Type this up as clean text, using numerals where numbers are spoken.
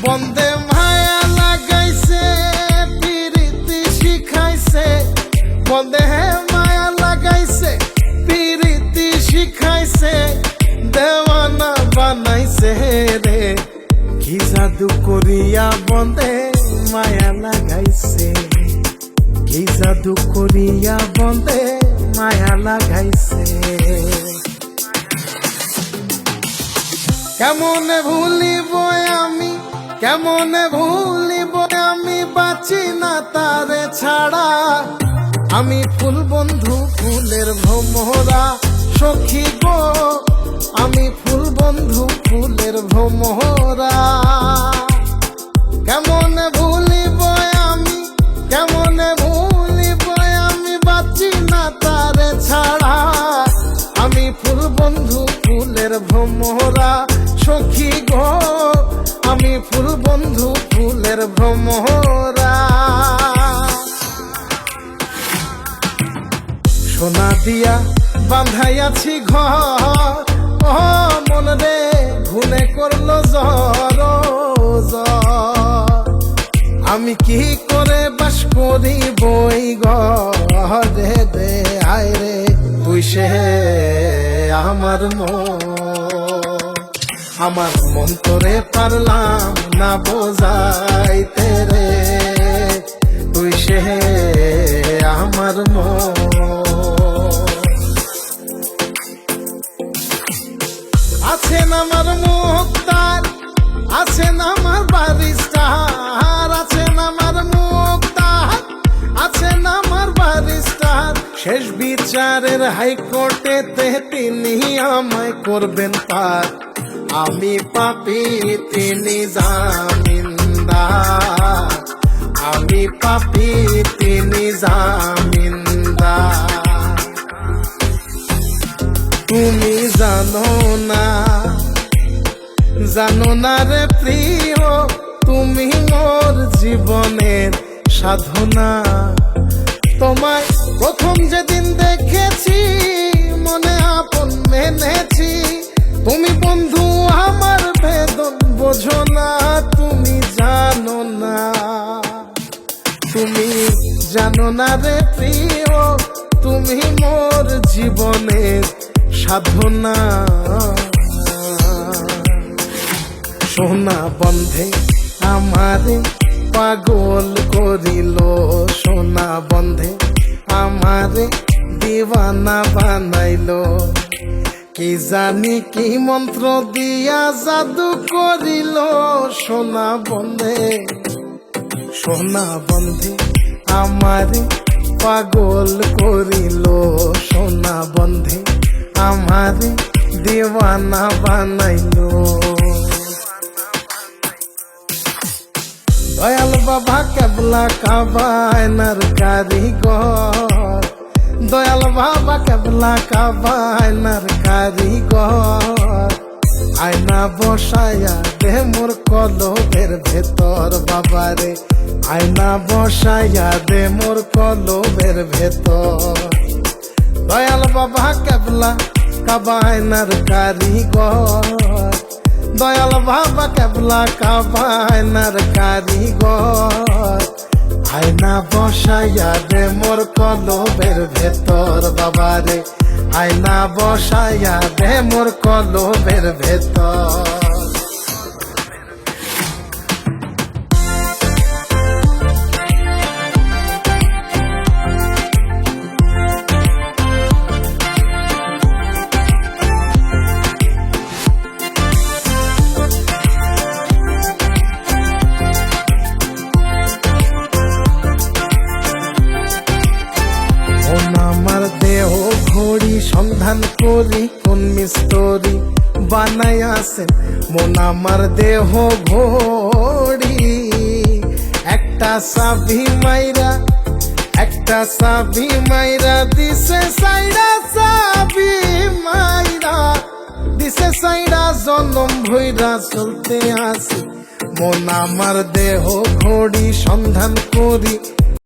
বন্দে মায়া লাগাইছে পিরিতি শিখাইছে, বন্দে মায়া লাগাইছে পিরিতি শিখাইছে, দেওয়ানা বানাইছে রে। কি জাদু করিয়া বন্দে মায়া লাগাইছে, কি জাদু করিয়া বন্দে মায়া লাগাইছে। কেমনে ভুলিব আমি, কেমনে ভুলিব আমি, বাঁচি না তারে ছাড়া। আমি ফুল বন্ধু ফুলের ভ্রমরা সখী গো, আমি ফুল বন্ধু ফুলের ভ্রমরা। কেমনে ভুলিব আমি, কেমনে ভুলিব আমি, বাঁচি না তারে ছাড়া। আমি ফুল বন্ধু ফুলের ভ্রমরা সখী গো, আমি ফুল বন্ধু ফুলের ভ্রমরা। সোনা দিয়া বাঁধাইয়াছি ঘর, ও মন রে ঘুনে করলো জ্বর জ্বর। আমি কি করে বাস করি বই ঘরে দে, আয় রে তুই সে আমার মন, আমার মন তোরে পারলাম না বোঝাইতে রে। তুই সে আমার মন। আছেন আমার মুক্তার, আছেন আমার বারিস্টার, আছেন আমার মুক্তার, আছেন আমার বারিস্টার। শেষ বিচারের হাইকোর্টেতে তিনি আমায় করবেন পার। আমি পাপী তিনি জামিনদার, আমি পাপী তিনি জামিনদার। তুমি জানো না, জানো না রে প্রিয়, তুমি মোর জীবনের সাধনা। তোমায় প্রথম যেদিন দেখেছি মনে আপন মেনেছি। তুমি বন্ধু আমার বেদন বোঝো না, তুমি জানো না, তুমি জানো না রে প্রিয়, তুমি মোর জীবনের সাধনা। সোনা বন্ধে আমারে পাগল করিল, সোনা বন্ধে আমারে দিওয়ানা বানাইলো। কি জানি কি মন্ত্র দিয়া জাদু করিল, সোনা বন্ধে, সোনা বন্ধে আমারে পাগল করিল, সোনা বন্ধে আমারে দিওয়ানা বানাইলো। দয়াল বাবা কেবলা কাবায়নার কারিগর, দয়াল বাবা কেবলা কাবায়নার কারিগর। আয়না বসায়া দে মোর কলবের ভেতর বাবারে, আয়না বসায়া দে মোর কলবের ভেতর। দয়াল বাবা কেবলা কাবায়নার কারিগর, দয়াল বাবা কেবলা কাবায়নার কারিগর। আয়না বসাইয়া দে মোর কলবের ভেতর বাবারে, আয়না বসাইয়া দে মোর কলবের ভেতর। আমার দেহ ঘড়ি সন্ধান করি কোন মিস্ত্রি বানাইয়াছেন, মন আমার দেহ ঘড়ি। একটা চাবি মাইরা, একটা চাবি মাইরা দিছে সাইরা, চাবি মাইরা দিছে সাইরা। জনম ভইরা চলতে আসি, মন আমার দেহ ঘড়ি সন্ধান করি